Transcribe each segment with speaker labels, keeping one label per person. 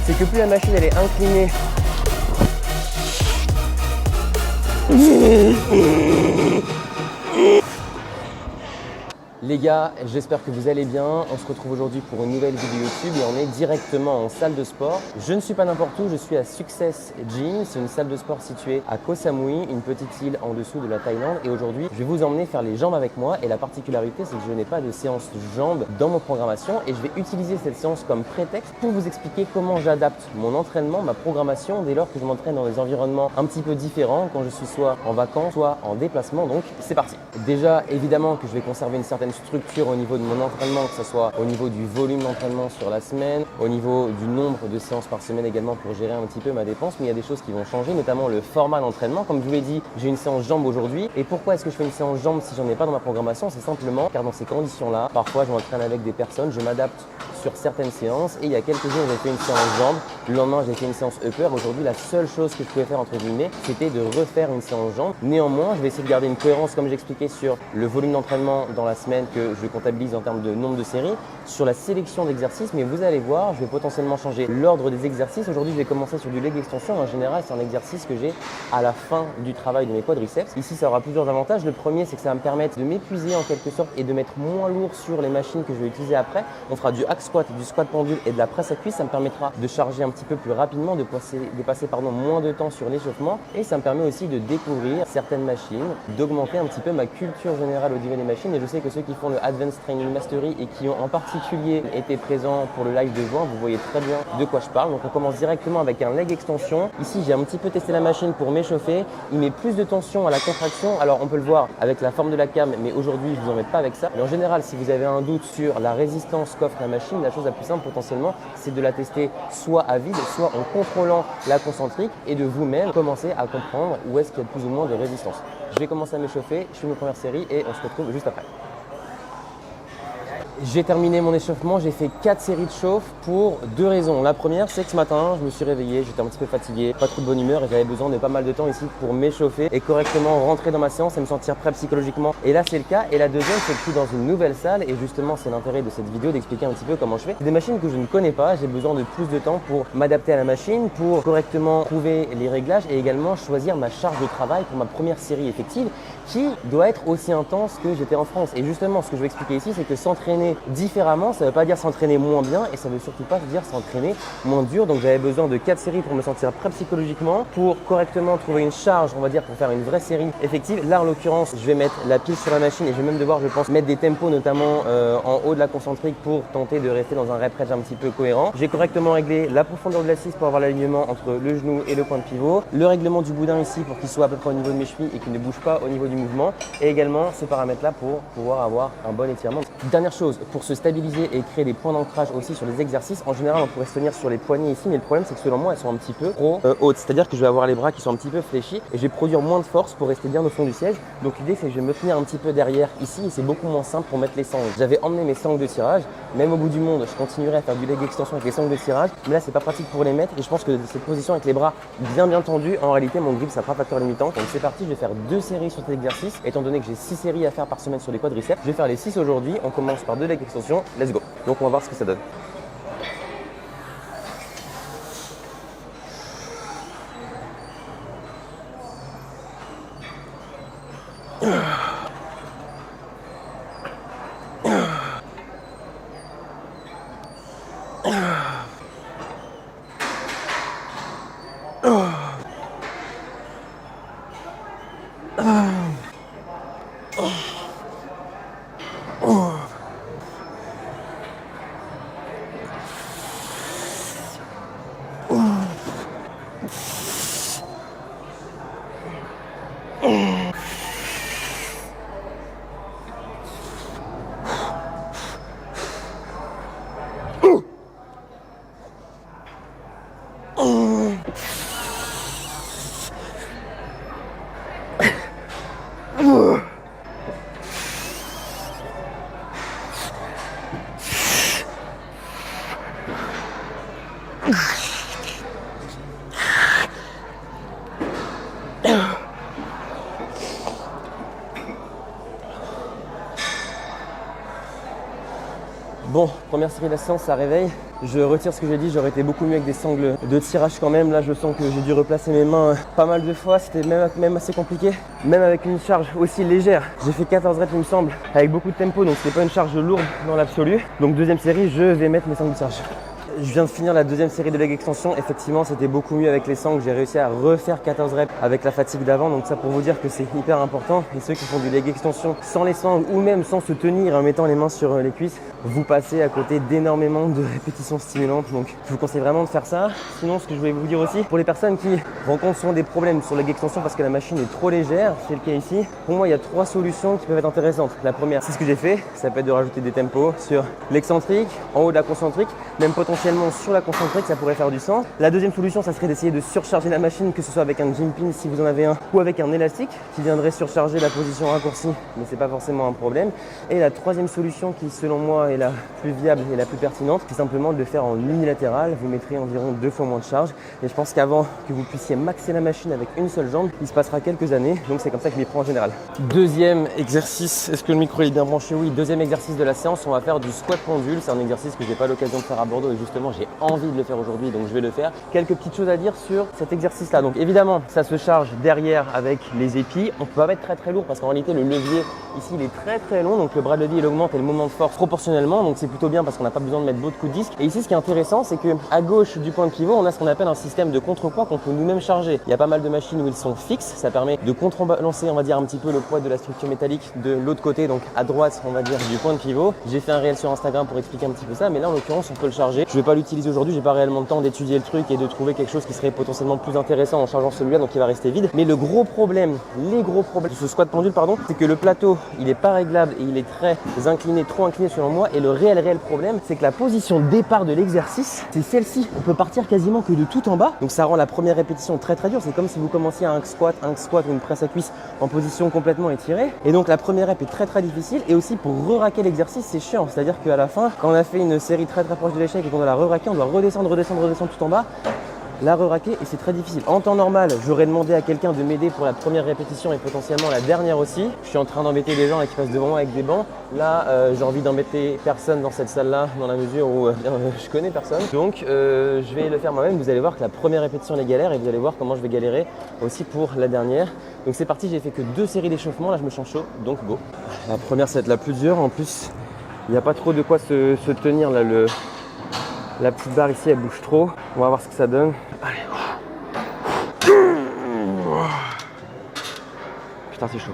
Speaker 1: C'est que plus la machine elle est inclinée, les gars, j'espère que vous allez bien. On se retrouve aujourd'hui pour une nouvelle vidéo YouTube et on est directement en salle de sport. Je ne suis pas n'importe où, je suis à Success Gym. C'est une salle de sport située à Koh Samui, une petite île en dessous de la Thaïlande. Et aujourd'hui, je vais vous emmener faire les jambes avec moi. Et la particularité, c'est que je n'ai pas de séance jambes dans mon programmation et je vais utiliser cette séance comme prétexte pour vous expliquer comment j'adapte mon entraînement, ma programmation dès lors que je m'entraîne dans des environnements un petit peu différents quand je suis soit en vacances, soit en déplacement. Donc, c'est parti. Déjà, évidemment que je vais conserver une certaine structure au niveau de mon entraînement, que ce soit au niveau du volume d'entraînement sur la semaine, au niveau du nombre de séances par semaine également pour gérer un petit peu ma dépense, mais il y a des choses qui vont changer, notamment le format d'entraînement. Comme je vous l'ai dit, j'ai une séance jambes aujourd'hui. Et pourquoi est-ce que je fais une séance jambes si j'en ai pas dans ma programmation? C'est simplement car dans ces conditions-là, parfois je m'entraîne avec des personnes, je m'adapte sur certaines séances et il y a quelques jours j'ai fait une séance jambes, le lendemain j'ai fait une séance upper. Aujourd'hui la seule chose que je pouvais faire entre guillemets c'était de refaire une séance jambes. Néanmoins je vais essayer de garder une cohérence comme j'expliquais sur le volume d'entraînement dans la semaine que je comptabilise en termes de nombre de séries, sur la sélection d'exercices, mais vous allez voir je vais potentiellement changer l'ordre des exercices. Aujourd'hui je vais commencer sur du leg extension. En général c'est un exercice que j'ai à la fin du travail de mes quadriceps. Ici ça aura plusieurs avantages. Le premier c'est que ça va me permettre de m'épuiser en quelque sorte et de mettre moins lourd sur les machines que je vais utiliser après. On fera du hack squat, du squat pendule et de la presse à cuisse. Ça me permettra de charger un petit peu plus rapidement, de passer moins de temps sur l'échauffement et ça me permet aussi de découvrir certaines machines, d'augmenter un petit peu ma culture générale au niveau des machines. Et je sais que ceux qui font le Advanced Training Mastery et qui ont en particulier été présents pour le live de juin, vous voyez très bien de quoi je parle. Donc on commence directement avec un leg extension. Ici j'ai un petit peu testé la machine pour m'échauffer. Il met plus de tension à la contraction. Alors on peut le voir avec la forme de la cam, mais aujourd'hui je ne vous embête pas avec ça. Mais en général si vous avez un doute sur la résistance qu'offre la machine, la chose la plus simple potentiellement c'est de la tester soit à vide, soit en contrôlant la concentrique et de vous-même commencer à comprendre où est-ce qu'il y a plus ou moins de résistance. Je vais commencer à m'échauffer, je fais mes premières séries et on se retrouve juste après. J'ai terminé mon échauffement, j'ai fait 4 séries de chauffe pour 2 raisons. La première, c'est que ce matin, je me suis réveillé, j'étais un petit peu fatigué, pas trop de bonne humeur et j'avais besoin de pas mal de temps ici pour m'échauffer et correctement rentrer dans ma séance et me sentir prêt psychologiquement. Et là, c'est le cas. Et la deuxième, c'est que je suis dans une nouvelle salle et justement, c'est l'intérêt de cette vidéo d'expliquer un petit peu comment je fais. C'est des machines que je ne connais pas, j'ai besoin de plus de temps pour m'adapter à la machine, pour correctement trouver les réglages et également choisir ma charge de travail pour ma première série effective qui doit être aussi intense que j'étais en France. Et justement, ce que je vais expliquer ici, c'est que s'entraîner différemment, ça ne veut pas dire s'entraîner moins bien et ça ne veut surtout pas dire s'entraîner moins dur. Donc j'avais besoin de 4 séries pour me sentir prêt psychologiquement, pour correctement trouver une charge, on va dire, pour faire une vraie série effective. Là, en l'occurrence, je vais mettre la pile sur la machine et je vais même devoir, je pense, mettre des tempos, notamment en haut de la concentrique pour tenter de rester dans un rep range un petit peu cohérent. J'ai correctement réglé la profondeur de l'assise pour avoir l'alignement entre le genou et le point de pivot, le règlement du boudin ici pour qu'il soit à peu près au niveau de mes chevilles et qu'il ne bouge pas au niveau du mouvement et également ce paramètre là pour pouvoir avoir un bon étirement. Dernière chose, pour se stabiliser et créer des points d'ancrage aussi sur les exercices, en général on pourrait se tenir sur les poignets ici, mais le problème c'est que selon moi elles sont un petit peu trop hautes, c'est-à-dire que je vais avoir les bras qui sont un petit peu fléchis et je vais produire moins de force pour rester bien au fond du siège. Donc l'idée c'est que je vais me tenir un petit peu derrière ici et c'est beaucoup moins simple pour mettre les sangles. J'avais emmené mes sangles de tirage, même au bout du monde je continuerai à faire du leg extension avec les sangles de tirage, mais là c'est pas pratique pour les mettre et je pense que cette position avec les bras bien tendus, en réalité mon grip ça fera facteur limitant. Donc c'est parti, je vais faire 2 séries sur cet exercice, étant donné que j'ai 6 séries à faire par semaine sur les quadriceps. Je vais faire les 6 aujourd'hui, on commence par 2 leg extensions, let's go. Donc on va voir ce que ça donne. Bon, première série de la séance, ça réveille. Je retire ce que j'ai dit, j'aurais été beaucoup mieux avec des sangles de tirage quand même. Là, je sens que j'ai dû replacer mes mains pas mal de fois. C'était même assez compliqué, même avec une charge aussi légère. J'ai fait 14 reps, il me semble, avec beaucoup de tempo, donc c'était pas une charge lourde dans l'absolu. Donc deuxième série, je vais mettre mes sangles de tirage. Je viens de finir la deuxième série de leg extension. Effectivement, c'était beaucoup mieux avec les sangles. J'ai réussi à refaire 14 reps avec la fatigue d'avant. Donc ça pour vous dire que c'est hyper important. Et ceux qui font du leg extension sans les sangles ou même sans se tenir en mettant les mains sur les cuisses, vous passez à côté d'énormément de répétitions stimulantes. Donc je vous conseille vraiment de faire ça. Sinon, ce que je voulais vous dire aussi, pour les personnes qui rencontrent souvent des problèmes sur leg extension parce que la machine est trop légère, c'est le cas ici, pour moi il y a 3 solutions qui peuvent être intéressantes. La première, c'est ce que j'ai fait. Ça peut être de rajouter des tempos sur l'excentrique, en haut de la concentrique, même potentiellement sur la concentrique, ça pourrait faire du sens. La deuxième solution, ça serait d'essayer de surcharger la machine, que ce soit avec un gym pin si vous en avez un, ou avec un élastique qui viendrait surcharger la position raccourcie, mais c'est pas forcément un problème. Et la troisième solution qui, selon moi, est la plus viable et la plus pertinente, c'est simplement de le faire en unilatéral. Vous mettrez environ 2 fois moins de charge. Et je pense qu'avant que vous puissiez maxer la machine avec une seule jambe, il se passera quelques années. Donc c'est comme ça que je m'y prends en général. Deuxième exercice, est-ce que le micro est bien branché? Oui. Deuxième exercice de la séance, on va faire du squat pendule. C'est un exercice que j'ai pas l'occasion de faire à Bordeaux et justement j'ai envie de le faire aujourd'hui, donc je vais le faire. Quelques petites choses à dire sur cet exercice là. Donc évidemment ça se charge derrière avec les épis. On peut pas mettre très lourd parce qu'en réalité le levier ici il est très long, donc le bras de levier il augmente et le moment de force proportionnellement, donc c'est plutôt bien parce qu'on n'a pas besoin de mettre d'autres coups de disque. Et ici ce qui est intéressant, c'est que à gauche du point de pivot on a ce qu'on appelle un système de contrepoids qu'on peut nous-mêmes charger. Il y a pas mal de machines où ils sont fixes, ça permet de contrebalancer on va dire un petit peu le poids de la structure métallique de l'autre côté, donc à droite on va dire du point de pivot. J'ai fait un réel sur Instagram pour expliquer un petit peu ça, mais là en l'occurrence on peut le charger. Je vais pas l'utiliser aujourd'hui, j'ai pas réellement le temps d'étudier le truc et de trouver quelque chose qui serait potentiellement plus intéressant en chargeant celui-là, donc il va rester vide. Mais le gros problème, les gros problèmes de ce squat pendule, pardon, c'est que le plateau, il est pas réglable et il est très incliné, trop incliné selon moi. Et le réel problème, c'est que la position de départ de l'exercice, c'est celle-ci. On peut partir quasiment que de tout en bas, donc ça rend la première répétition très dure. C'est comme si vous commenciez un squat ou une presse à cuisse en position complètement étirée. Et donc la première rep est très difficile. Et aussi pour re-raquer l'exercice, c'est chiant. C'est-à-dire qu'à la fin, quand on a fait une série très proche de l'échec et qu'on doit la re-raquer, on doit redescendre tout en bas, la re-raquer et c'est très difficile. En temps normal, j'aurais demandé à quelqu'un de m'aider pour la première répétition et potentiellement la dernière aussi. Je suis en train d'embêter des gens qui passent devant moi avec des bancs. Là, j'ai envie d'embêter personne dans cette salle-là, dans la mesure où je connais personne. Donc, je vais le faire moi-même. Vous allez voir que la première répétition est galère et vous allez voir comment je vais galérer aussi pour la dernière. Donc, c'est parti. J'ai fait que 2 séries d'échauffement. Là, je me sens chaud. Donc, go. La première, ça va être la plus dure. En plus, il n'y a pas trop de quoi se tenir là. La petite barre ici, elle bouge trop. On va voir ce que ça donne. Allez. Putain, c'est chaud.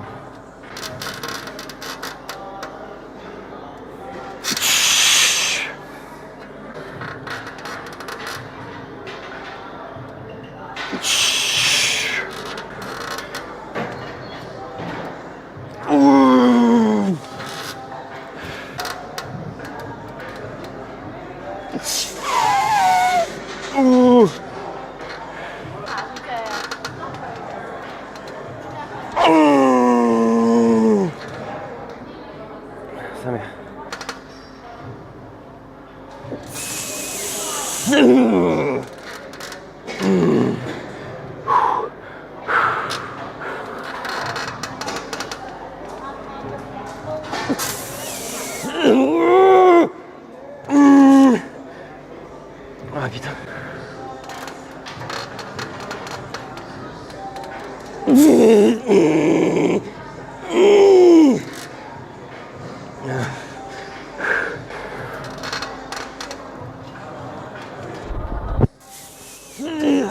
Speaker 1: Ça met. Ah putain.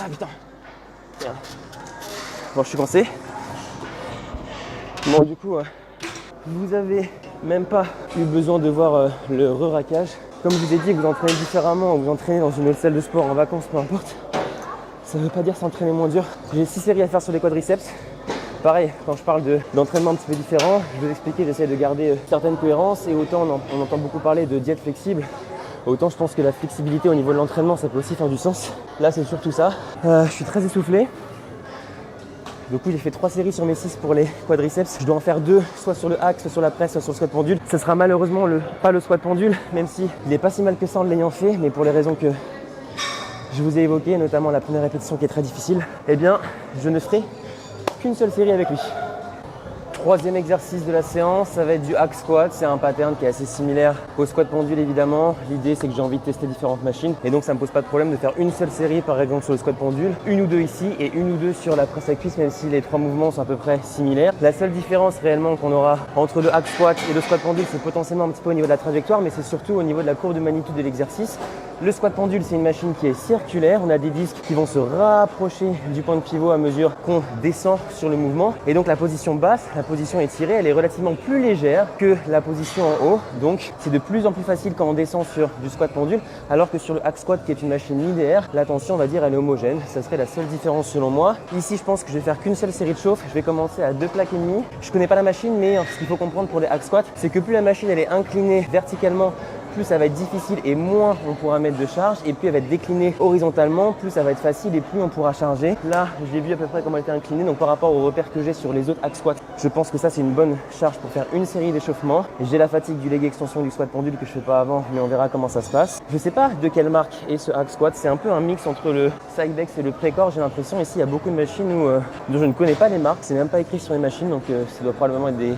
Speaker 1: Ah putain. Merde. Bon, je suis coincé. Bon, du coup, vous avez même pas eu besoin de voir le re-raquage. Comme je vous ai dit que vous entraînez différemment ou vous entraînez dans une autre salle de sport en vacances, peu importe, ça ne veut pas dire s'entraîner moins dur. J'ai 6 séries à faire sur les quadriceps. Pareil, quand je parle d'entraînement un petit peu différent, je vais vous expliquer, j'essaie de garder certaines cohérences et autant on entend beaucoup parler de diète flexible, autant je pense que la flexibilité au niveau de l'entraînement, ça peut aussi faire du sens. Là, c'est surtout ça. Je suis très essoufflé. Du coup, j'ai fait 3 séries sur mes 6 pour les quadriceps. Je dois en faire 2, soit sur le hack, soit sur la presse, soit sur le squat pendule. Ce sera malheureusement pas le squat pendule, même si il n'est pas si mal que ça en l'ayant fait, mais pour les raisons que je vous ai évoquées, notamment la première répétition qui est très difficile, eh bien, je ne ferai qu'une seule série avec lui. 3, Troisième exercice de la séance, ça va être du hack squat. C'est un pattern qui est assez similaire au squat pendule évidemment. L'idée c'est que j'ai envie de tester différentes machines et donc ça me pose pas de problème de faire une seule série par exemple sur le squat pendule, une ou deux ici et une ou deux sur la presse à cuisse, même si les trois mouvements sont à peu près similaires. La seule différence réellement qu'on aura entre le hack squat et le squat pendule, c'est potentiellement un petit peu au niveau de la trajectoire, mais c'est surtout au niveau de la courbe de magnitude de l'exercice. Le squat pendule, c'est une machine qui est circulaire. On a des disques qui vont se rapprocher du point de pivot à mesure qu'on descend sur le mouvement. Et donc la position basse, la position étirée, elle est relativement plus légère que la position en haut. Donc c'est de plus en plus facile quand on descend sur du squat pendule, alors que sur le hack squat, qui est une machine linéaire, la tension, on va dire, elle est homogène. Ça serait la seule différence selon moi. Ici, je pense que je vais faire qu'une seule série de chauffe. Je vais commencer à 2 plaques et demi. Je connais pas la machine, mais ce qu'il faut comprendre pour les hack squats, c'est que plus la machine elle est inclinée verticalement, plus ça va être difficile et moins on pourra mettre de charge, et plus elle va être déclinée horizontalement, plus ça va être facile et plus on pourra charger. Là, j'ai vu à peu près comment elle était inclinée, donc par rapport aux repères que j'ai sur les autres hack squats, je pense que ça c'est une bonne charge pour faire une série d'échauffements. J'ai la fatigue du leg extension du squat pendule que je fais pas avant, mais on verra comment ça se passe. Je sais pas de quelle marque est ce hack squat, c'est un peu un mix entre le Cybex et le Precor, j'ai l'impression. Ici il y a beaucoup de machines dont je ne connais pas les marques, c'est même pas écrit sur les machines, donc ça doit probablement être des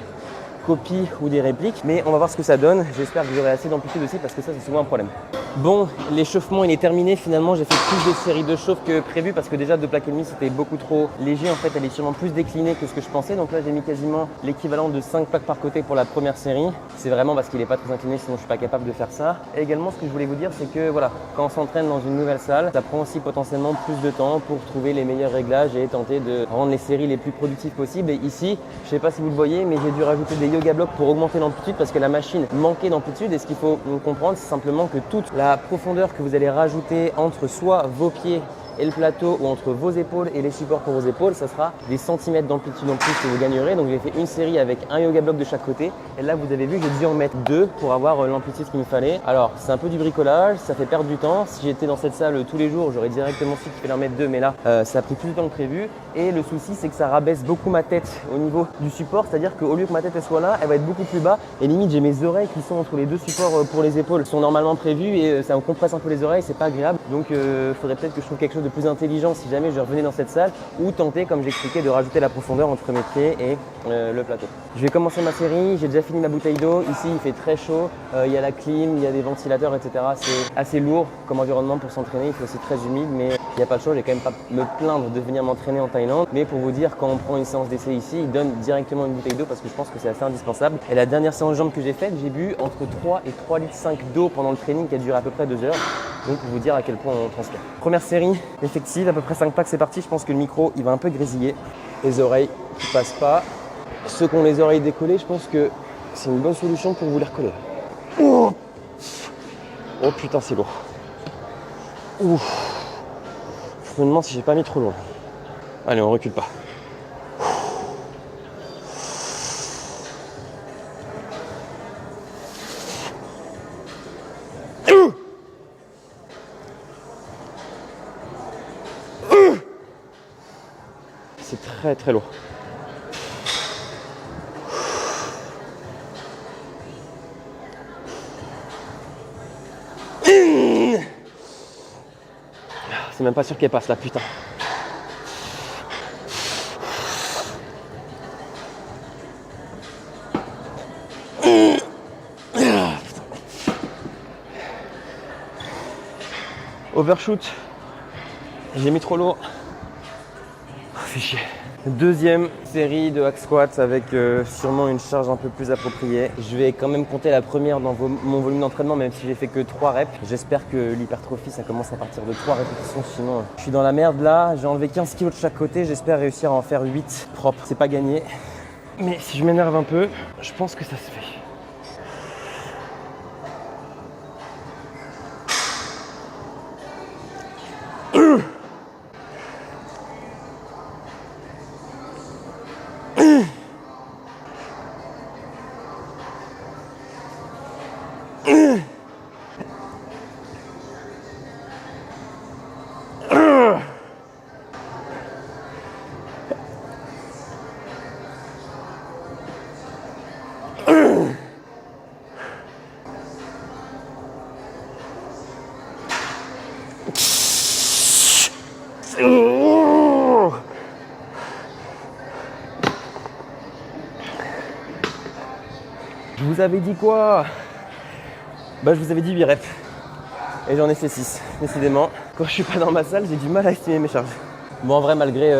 Speaker 1: copies ou des répliques, mais on va voir ce que ça donne. J'espère que j'aurai assez d'amplitude aussi parce que ça c'est souvent un problème. Bon, l'échauffement il est terminé. Finalement j'ai fait plus de séries de chauffe que prévu parce que déjà 2 plaques et demi c'était beaucoup trop léger. En fait elle est sûrement plus déclinée que ce que je pensais, donc là j'ai mis quasiment l'équivalent de 5 plaques par côté pour la première série. C'est vraiment parce qu'il n'est pas très incliné, sinon je suis pas capable de faire ça. Et également ce que je voulais vous dire, c'est que voilà, quand on s'entraîne dans une nouvelle salle, ça prend aussi potentiellement plus de temps pour trouver les meilleurs réglages et tenter de rendre les séries les plus productives possibles. Et ici, je sais pas si vous le voyez, mais j'ai dû rajouter des yoga blocks pour augmenter l'amplitude parce que la machine manquait d'amplitude. Et ce qu'il faut comprendre, c'est simplement que toute la profondeur que vous allez rajouter entre soit vos pieds et le plateau ou entre vos épaules et les supports pour vos épaules, ça sera des centimètres d'amplitude en plus que vous gagnerez. Donc j'ai fait une série avec un yoga block de chaque côté et là vous avez vu, j'ai dû en mettre 2 pour avoir l'amplitude qu'il me fallait. Alors c'est un peu du bricolage, ça fait perdre du temps. Si j'étais dans cette salle tous les jours, j'aurais directement su qu'il fallait en mettre 2, mais là ça a pris plus de temps que prévu. Et le souci c'est que ça rabaisse beaucoup ma tête au niveau du support, c'est-à-dire qu'au lieu que ma tête elle soit là, elle va être beaucoup plus bas et limite j'ai mes oreilles qui sont entre les 2 supports pour les épaules qui sont normalement prévus et ça me compresse un peu les oreilles, c'est pas agréable. Donc faudrait peut-être que je trouve quelque chose de plus intelligent si jamais je revenais dans cette salle, ou tenter, comme j'expliquais, de rajouter la profondeur entre mes pieds et le plateau. Je vais commencer ma série, j'ai déjà fini ma bouteille d'eau. Ici il fait très chaud, il y a la clim, il y a des ventilateurs, etc. C'est assez lourd comme environnement pour s'entraîner, il fait aussi très humide, mais il n'y a pas le choix, j'ai quand même pas me plaindre de venir m'entraîner en Thaïlande. Mais pour vous dire, quand on prend une séance d'essai ici, il donne directement une bouteille d'eau parce que je pense que c'est assez indispensable. Et la dernière séance jambes que j'ai faite, j'ai bu entre 3 et 3,5 litres d'eau pendant le training qui a duré à peu près 2 heures. Donc pour vous dire à quel point on transpire. Première série effective, à peu près 5 plaques, c'est parti. Je pense que le micro il va un peu grésiller. Les oreilles qui passent pas. Ceux qui ont les oreilles décollées, je pense que c'est une bonne solution pour vous les recoller. Oh putain c'est lourd. Ouf. Je me demande si j'ai pas mis trop loin. Allez, on recule pas. C'est très très lourd. C'est même pas sûr qu'elle passe là, putain. Overshoot. J'ai mis trop lourd. Fait chier. Deuxième série de hack squats avec sûrement une charge un peu plus appropriée. Je vais quand même compter la première dans mon volume d'entraînement, même si j'ai fait que 3 reps. J'espère que l'hypertrophie ça commence à partir de 3 répétitions, sinon je suis dans la merde là. J'ai enlevé 15 kg de chaque côté, j'espère réussir à en faire 8 propres. C'est pas gagné, mais si je m'énerve un peu, je pense que ça se fait. vous avais dit quoi? Bah, je vous avais dit 8 reps. Et j'en ai fait 6. Décidément, quand je suis pas dans ma salle, j'ai du mal à estimer mes charges. Bon, en vrai, malgré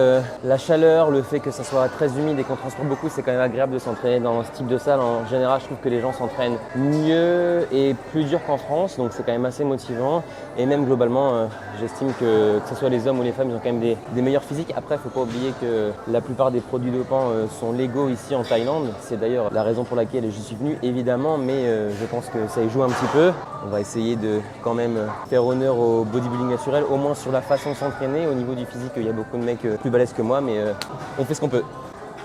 Speaker 1: la chaleur, le fait que ça soit très humide et qu'on transporte beaucoup, c'est quand même agréable de s'entraîner dans ce type de salle. En général, je trouve que les gens s'entraînent mieux et plus dur qu'en France, donc c'est quand même assez motivant. Et même globalement, j'estime que ce soit les hommes ou les femmes, ils ont quand même des meilleurs physiques. Après, il ne faut pas oublier que la plupart des produits dopants sont légaux ici en Thaïlande. C'est d'ailleurs la raison pour laquelle j'y suis venu, évidemment, mais je pense que ça y joue un petit peu. On va essayer de quand même faire honneur au bodybuilding naturel, au moins sur la façon de s'entraîner. Au niveau du physique, il y a beaucoup de mecs plus balèzes que moi, mais on fait ce qu'on peut.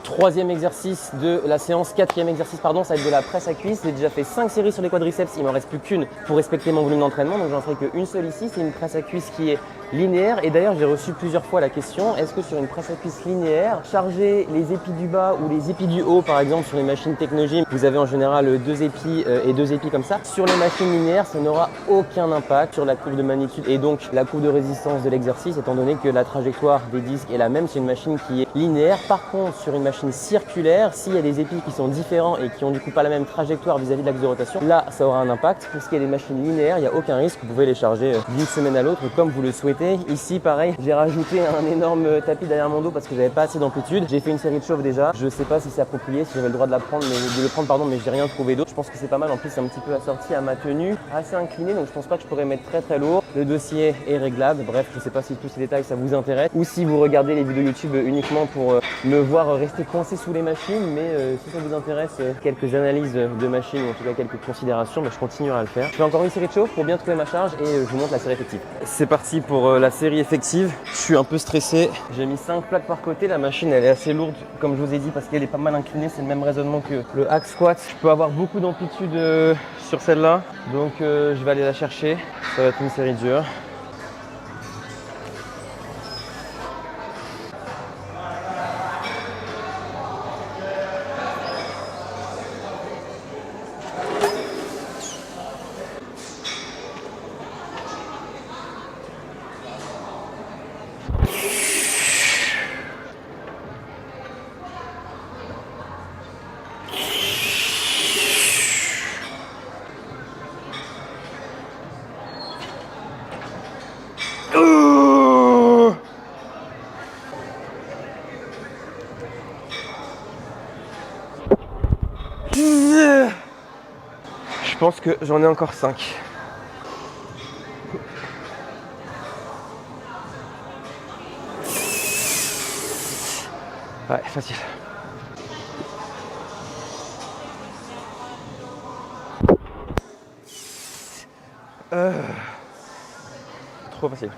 Speaker 1: Troisième exercice de la séance, quatrième exercice, pardon, ça va être de la presse à cuisse. J'ai déjà fait 5 séries sur les quadriceps, il m'en reste plus qu'une pour respecter mon volume d'entraînement, donc j'en ferai qu'une seule ici. C'est une presse à cuisse qui est linéaire, et d'ailleurs j'ai reçu plusieurs fois la question, est-ce que sur une presse à cuisse linéaire, charger les épis du bas ou les épis du haut, par exemple sur les machines Technogym, vous avez en général 2 épis et 2 épis comme ça. Sur les machines linéaires, ça n'aura aucun impact sur la courbe de magnitude et donc la courbe de résistance de l'exercice, étant donné que la trajectoire des disques est la même sur une machine qui est linéaire. Par contre, sur une machine circulaire, s'il y a des épis qui sont différents et qui ont du coup pas la même trajectoire vis-à-vis de l'axe de rotation, là ça aura un impact. Pour ce qui est des machines linéaires, il n'y a aucun risque, vous pouvez les charger d'une semaine à l'autre comme vous le souhaitez. Ici pareil, j'ai rajouté un énorme tapis derrière mon dos parce que j'avais pas assez d'amplitude. J'ai fait une série de chauffe déjà, je sais pas si c'est approprié, si j'avais le droit de le prendre, mais j'ai rien trouvé d'autre. Je pense que c'est pas mal, en plus c'est un petit peu assorti à ma tenue, assez incliné, donc je pense pas que je pourrais mettre très lourd. Le dossier est réglable, bref, je sais pas si tous ces détails ça vous intéresse ou si vous regardez les vidéos YouTube uniquement pour me voir rester coincé sous les machines, mais si ça vous intéresse, quelques analyses de machines ou en tout cas quelques considérations, je continuerai à le faire. Je fais encore une série de chauffe pour bien trouver ma charge et je vous montre la série effective. C'est parti pour la série effective. Je suis un peu stressé. J'ai mis 5 plaques par côté. La machine elle est assez lourde comme je vous ai dit parce qu'elle est pas mal inclinée. C'est le même raisonnement que le hack squat. Je peux avoir beaucoup d'amplitude sur celle-là. Donc je vais aller la chercher. Ça va être une série dure. Je pense que j'en ai encore 5. Ouais, facile. Trop facile.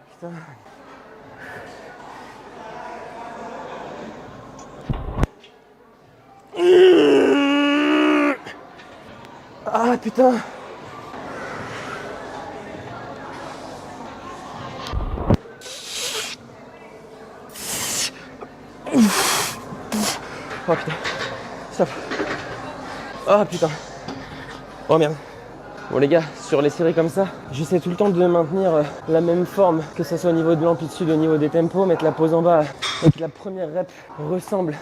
Speaker 1: Putain. Ah putain. Oh putain. Stop. Ah putain. Oh merde. Bon les gars, sur les séries comme ça, j'essaie tout le temps de maintenir la même forme, que ce soit au niveau de l'amplitude, au niveau des tempos, mettre la pose en bas et que la première rep ressemble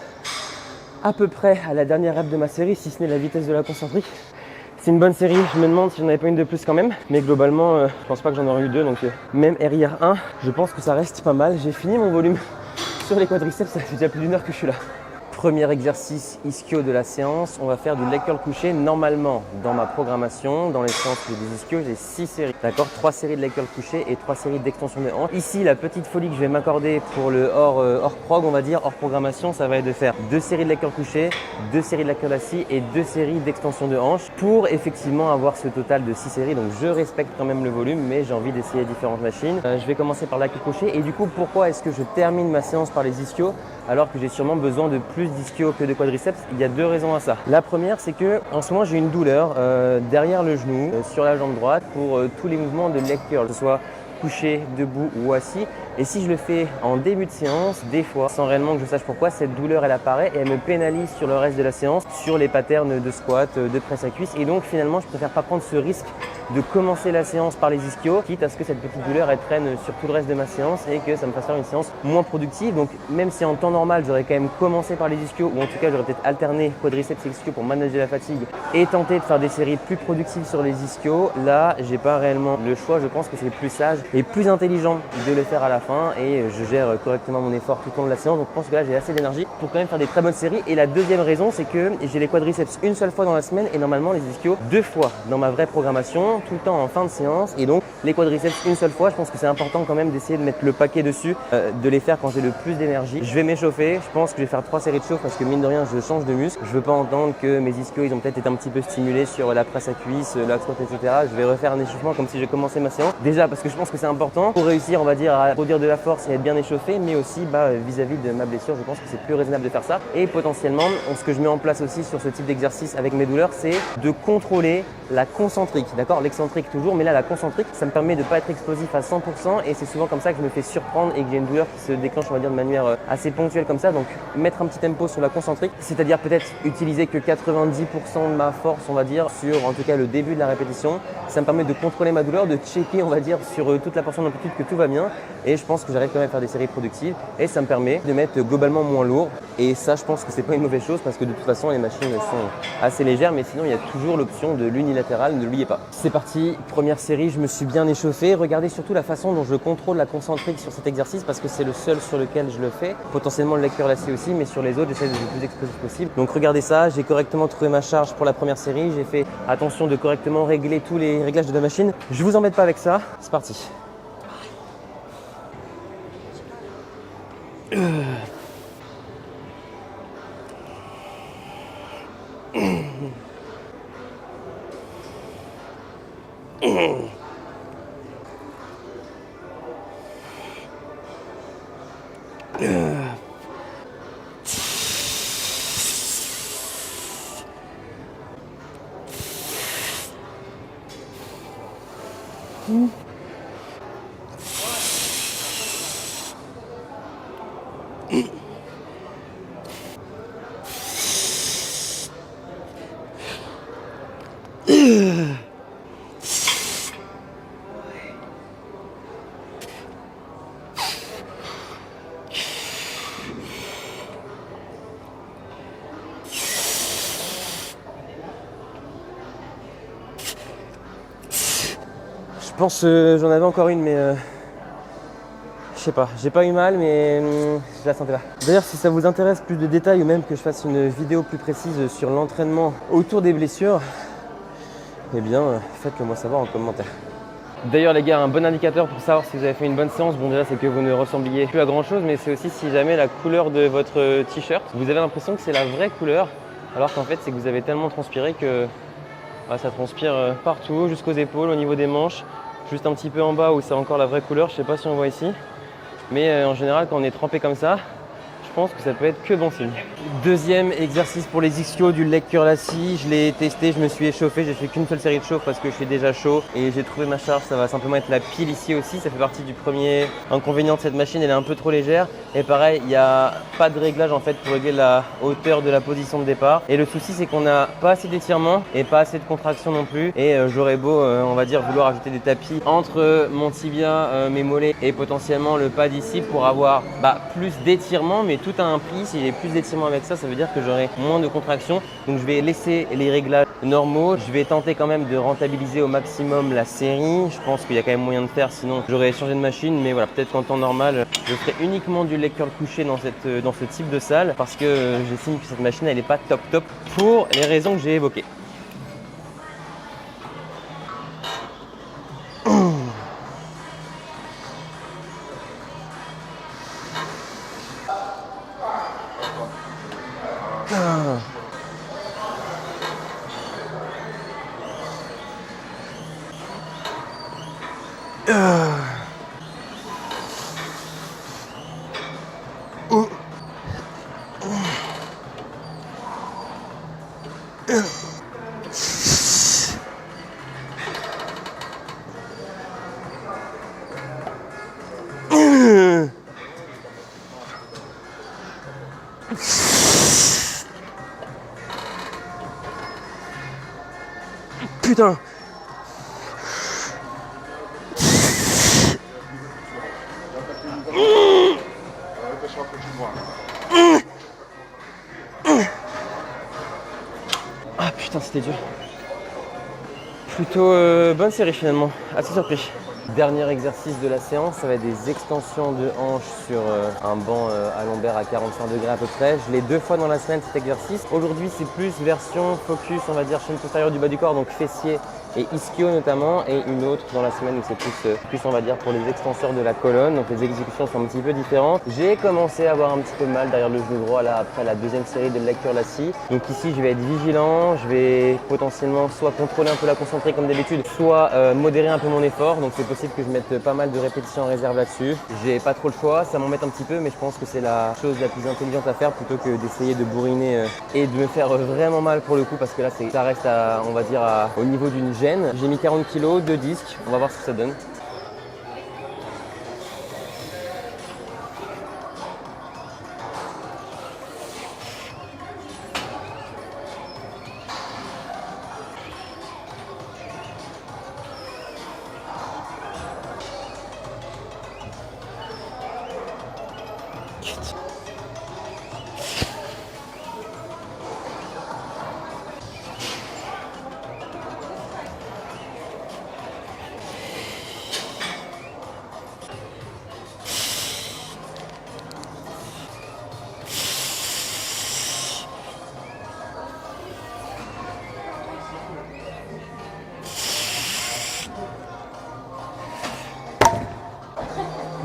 Speaker 1: à peu près à la dernière rep de ma série, si ce n'est la vitesse de la concentrique. C'est une bonne série, je me demande si j'en avais pas une de plus quand même, mais globalement, je pense pas que j'en aurais eu 2, donc même RIR 1, je pense que ça reste pas mal. J'ai fini mon volume sur les quadriceps, ça fait déjà plus d'1 heure que je suis là. Premier exercice ischio de la séance, on va faire du leg curl couché. Normalement, dans ma programmation, dans les séances des ischios, j'ai 6 séries. D'accord, 3 séries de leg curl couché et 3 séries d'extension de hanche. Ici, la petite folie que je vais m'accorder pour le hors prog, on va dire, hors programmation, ça va être de faire 2 séries de leg curl couché, 2 séries de leg curl assis et 2 séries d'extension de hanche pour effectivement avoir ce total de 6 séries. Donc je respecte quand même le volume, mais j'ai envie d'essayer différentes machines. Je vais commencer par la leg curl couché. Et du coup, pourquoi est-ce que je termine ma séance par les ischios alors que j'ai sûrement besoin de plus d'ischio que de quadriceps? Il y a 2 raisons à ça. La première, c'est que en ce moment j'ai une douleur derrière le genou, sur la jambe droite pour tous les mouvements de leg curl, que ce soit couché, debout ou assis. Et si je le fais en début de séance, des fois, sans réellement que je sache pourquoi, cette douleur elle apparaît et elle me pénalise sur le reste de la séance, sur les patterns de squat, de presse à cuisse. Et donc finalement, je préfère pas prendre ce risque de commencer la séance par les ischios, quitte à ce que cette petite douleur elle traîne sur tout le reste de ma séance et que ça me fasse faire une séance moins productive. Donc même si en temps normal, j'aurais quand même commencé par les ischios, ou en tout cas j'aurais peut-être alterné quadriceps et ischio pour manager la fatigue et tenter de faire des séries plus productives sur les ischios, là j'ai pas réellement le choix. Je pense que c'est plus sage et plus intelligent de le faire à la fin et je gère correctement mon effort tout au long de la séance. Donc je pense que là j'ai assez d'énergie pour quand même faire des très bonnes séries. Et la deuxième raison, c'est que j'ai les quadriceps une seule fois dans la semaine et normalement les ischios 2 fois dans ma vraie programmation, tout le temps en fin de séance. Et donc les quadriceps une seule fois, je pense que c'est important quand même d'essayer de mettre le paquet dessus, de les faire quand j'ai le plus d'énergie. Je vais m'échauffer, je pense que je vais faire 3 séries de chauffe parce que mine de rien je change de muscle. Je veux pas entendre que mes ischios ils ont peut-être été un petit peu stimulés sur la presse à cuisse, la squat, etc. Je vais refaire un échauffement comme si j'ai commencé ma séance. Déjà parce que je pense que c'est important pour réussir, on va dire, à produire de la force et être bien échauffé, mais aussi vis-à-vis de ma blessure, je pense que c'est plus raisonnable de faire ça. Et potentiellement, ce que je mets en place aussi sur ce type d'exercice avec mes douleurs, c'est de contrôler la concentrique, d'accord, l'excentrique toujours, mais là la concentrique, ça me permet de ne pas être explosif à 100% et c'est souvent comme ça que je me fais surprendre et que j'ai une douleur qui se déclenche, on va dire, de manière assez ponctuelle comme ça. Donc mettre un petit tempo sur la concentrique, c'est-à-dire peut-être utiliser que 90% de ma force, on va dire, sur en tout cas le début de la répétition. Ça me permet de contrôler ma douleur, de checker, on va dire, sur toute la portion d'amplitude que tout va bien. Et je pense que j'arrive quand même à faire des séries productives et ça me permet de mettre globalement moins lourd. Et ça, je pense que c'est pas une mauvaise chose parce que de toute façon, les machines sont assez légères, mais sinon, il y a toujours l'option de l'unilatéral, ne l'oubliez pas. C'est parti, première série, je me suis bien échauffé. Regardez surtout la façon dont je contrôle la concentrique sur cet exercice parce que c'est le seul sur lequel je le fais. Potentiellement le leg curl assis aussi, mais sur les autres, j'essaie d'être le plus explosif possible. Donc regardez ça, j'ai correctement trouvé ma charge pour la première série. J'ai fait attention de correctement régler tous les réglages de la machine. Je vous embête pas avec ça, c'est parti. Je pense que j'en avais encore une, mais je sais pas, j'ai pas eu mal, mais je la sentais pas. D'ailleurs, si ça vous intéresse plus de détails ou même que je fasse une vidéo plus précise sur l'entraînement autour des blessures, eh bien, faites-le moi savoir en commentaire. D'ailleurs les gars, un bon indicateur pour savoir si vous avez fait une bonne séance, bon déjà c'est que vous ne ressembliez plus à grand chose, mais c'est aussi si jamais la couleur de votre t-shirt, vous avez l'impression que c'est la vraie couleur, alors qu'en fait c'est que vous avez tellement transpiré que ça transpire partout, jusqu'aux épaules, au niveau des manches, juste un petit peu en bas où c'est encore la vraie couleur, je sais pas si on voit ici, mais en général quand on est trempé comme ça, je pense que ça peut être que bon signe. Deuxième exercice pour les ischios du leg curl assis, je l'ai testé, je me suis échauffé, j'ai fait qu'une seule série de chauffe parce que je suis déjà chaud et j'ai trouvé ma charge, ça va simplement être la pile ici aussi, ça fait partie du premier inconvénient de cette machine, elle est un peu trop légère et pareil, il n'y a pas de réglage en fait pour régler la hauteur de la position de départ et le souci c'est qu'on n'a pas assez d'étirement et pas assez de contraction non plus et j'aurais beau on va dire vouloir ajouter des tapis entre mon tibia, mes mollets et potentiellement le pad ici pour avoir plus d'étirement mais tout a un prix. Si j'ai plus d'étirements avec ça, ça veut dire que j'aurai moins de contractions. Donc je vais laisser les réglages normaux. Je vais tenter quand même de rentabiliser au maximum la série. Je pense qu'il y a quand même moyen de faire, sinon j'aurais changé de machine. Mais voilà, peut-être qu'en temps normal, je ferai uniquement du leg curl couché dans ce type de salle parce que j'estime que cette machine elle n'est pas top pour les raisons que j'ai évoquées. Putain. Ah putain, c'était dur. Plutôt bonne série finalement, assez surpris. Dernier exercice de la séance, ça va être des extensions de hanches sur un banc à lombaire à 45 degrés à peu près. Je l'ai 2 fois dans la semaine cet exercice. Aujourd'hui c'est plus version focus, on va dire chaîne postérieure du bas du corps, donc fessier et ischio notamment, et une autre dans la semaine où c'est plus on va dire pour les extenseurs de la colonne, donc les exécutions sont un petit peu différentes. J'ai commencé à avoir un petit peu mal derrière le genou droit là après la deuxième série de leg curl assis. Donc ici je vais être vigilant, je vais potentiellement soit contrôler un peu la concentrique comme d'habitude, soit modérer un peu mon effort, donc c'est possible que je mette pas mal de répétitions en réserve là-dessus. J'ai pas trop le choix, ça m'embête un petit peu, mais je pense que c'est la chose la plus intelligente à faire plutôt que d'essayer de bourriner et de me faire vraiment mal pour le coup, parce que là ça reste à, on va dire au niveau d'une gêne. J'ai mis 40 kg, 2 disques, on va voir ce que ça donne.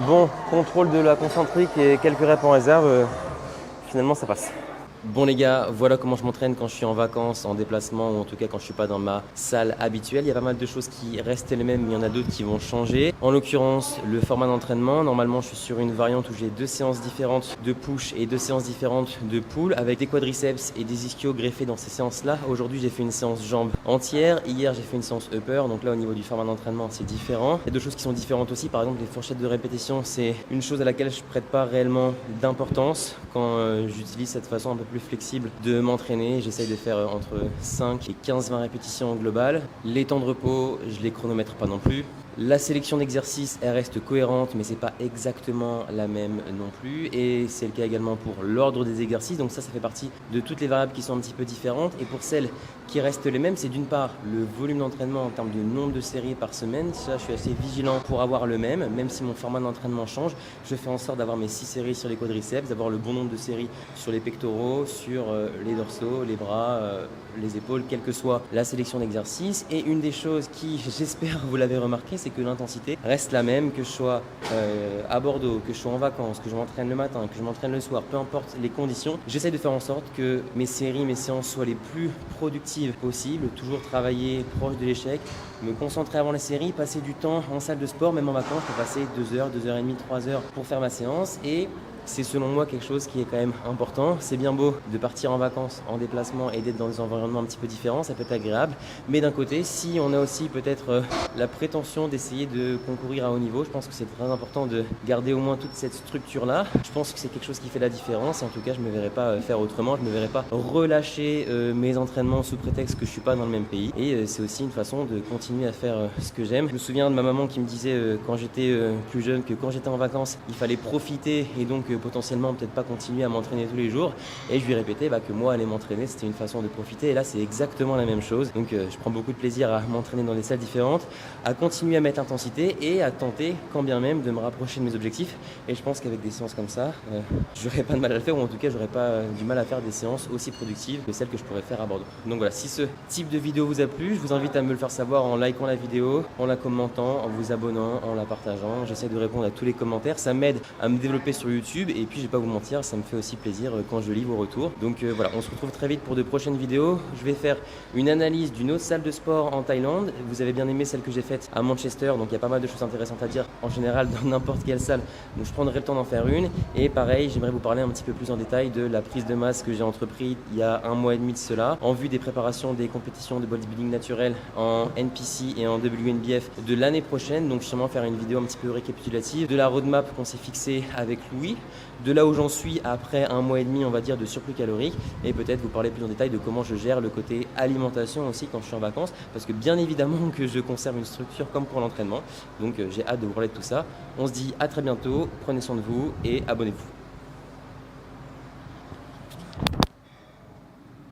Speaker 1: Bon, contrôle de la concentrique et quelques reps en réserve, finalement ça passe. Bon les gars, voilà comment je m'entraîne quand je suis en vacances, en déplacement, ou en tout cas quand je suis pas dans ma salle habituelle. Il y a pas mal de choses qui restent les mêmes, mais il y en a d'autres qui vont changer. En l'occurrence, le format d'entraînement. Normalement, je suis sur une variante où j'ai 2 séances différentes de push et 2 séances différentes de pull, avec des quadriceps et des ischios greffés dans ces séances-là. Aujourd'hui, j'ai fait une séance jambes entière. Hier, j'ai fait une séance upper. Donc là, au niveau du format d'entraînement, c'est différent. Il y a 2 choses qui sont différentes aussi. Par exemple, les fourchettes de répétition, c'est une chose à laquelle je prête pas réellement d'importance quand j'utilise cette façon un peu plus flexible de m'entraîner. J'essaye de faire entre 5 et 15-20 répétitions au global. Les temps de repos, je les chronomètre pas non plus. La sélection d'exercices, elle reste cohérente, mais c'est pas exactement la même non plus. Et c'est le cas également pour l'ordre des exercices. Donc ça fait partie de toutes les variables qui sont un petit peu différentes. Et pour celles qui restent les mêmes, c'est d'une part le volume d'entraînement en termes de nombre de séries par semaine. Ça, je suis assez vigilant pour avoir le même si mon format d'entraînement change. Je fais en sorte d'avoir mes 6 séries sur les quadriceps, d'avoir le bon nombre de séries sur les pectoraux, sur les dorsaux, les bras, les épaules, quelle que soit la sélection d'exercices. Et une des choses qui, j'espère, vous l'avez remarqué, c'est que l'intensité reste la même, que je sois à Bordeaux, que je sois en vacances, que je m'entraîne le matin, que je m'entraîne le soir, peu importe les conditions. J'essaie de faire en sorte que mes séries, mes séances soient les plus productives possibles, toujours travailler proche de l'échec, me concentrer avant la série, passer du temps en salle de sport, même en vacances, pour passer 2 heures, 2 heures et demie, 3 heures pour faire ma séance. Et c'est selon moi quelque chose qui est quand même important. C'est bien beau de partir en vacances, en déplacement et d'être dans des environnements un petit peu différents, ça peut être agréable. Mais d'un côté, si on a aussi peut-être la prétention d'essayer de concourir à haut niveau, je pense que c'est très important de garder au moins toute cette structure-là. Je pense que c'est quelque chose qui fait la différence. Et en tout cas, je ne me verrai pas faire autrement. Je ne me verrai pas relâcher mes entraînements sous prétexte que je ne suis pas dans le même pays. Et c'est aussi une façon de continuer à faire ce que j'aime. Je me souviens de ma maman qui me disait quand j'étais plus jeune que quand j'étais en vacances, il fallait profiter et donc potentiellement peut-être pas continuer à m'entraîner tous les jours. Et je lui répétais que moi aller m'entraîner c'était une façon de profiter, et là c'est exactement la même chose. Donc je prends beaucoup de plaisir à m'entraîner dans des salles différentes, à continuer à mettre intensité et à tenter quand bien même de me rapprocher de mes objectifs. Et je pense qu'avec des séances comme ça, j'aurais pas de mal à le faire, ou en tout cas j'aurais pas du mal à faire des séances aussi productives que celles que je pourrais faire à Bordeaux. Donc voilà, si ce type de vidéo vous a plu, je vous invite à me le faire savoir en likant la vidéo, en la commentant, en vous abonnant, en la partageant. J'essaie de répondre à tous les commentaires, ça m'aide à me développer sur YouTube, et puis je vais pas vous mentir, ça me fait aussi plaisir quand je lis vos retours. Donc voilà, on se retrouve très vite pour de prochaines vidéos. Je vais faire une analyse d'une autre salle de sport en Thaïlande. Vous avez bien aimé celle que j'ai faite à Manchester, donc il y a pas mal de choses intéressantes à dire en général dans n'importe quelle salle, donc je prendrai le temps d'en faire une. Et pareil, j'aimerais vous parler un petit peu plus en détail de la prise de masse que j'ai entrepris il y a 1 mois et demi de cela, en vue des préparations des compétitions de bodybuilding naturel en NPC et en WNBF de l'année prochaine. Donc justement faire une vidéo un petit peu récapitulative de la roadmap qu'on s'est fixée avec Louis, de là où j'en suis après 1 mois et demi on va dire de surplus calorique, et peut-être vous parler plus en détail de comment je gère le côté alimentation aussi quand je suis en vacances, parce que bien évidemment que je conserve une structure comme pour l'entraînement. Donc j'ai hâte de vous parler de tout ça. On se dit à très bientôt, prenez soin de vous et abonnez-vous.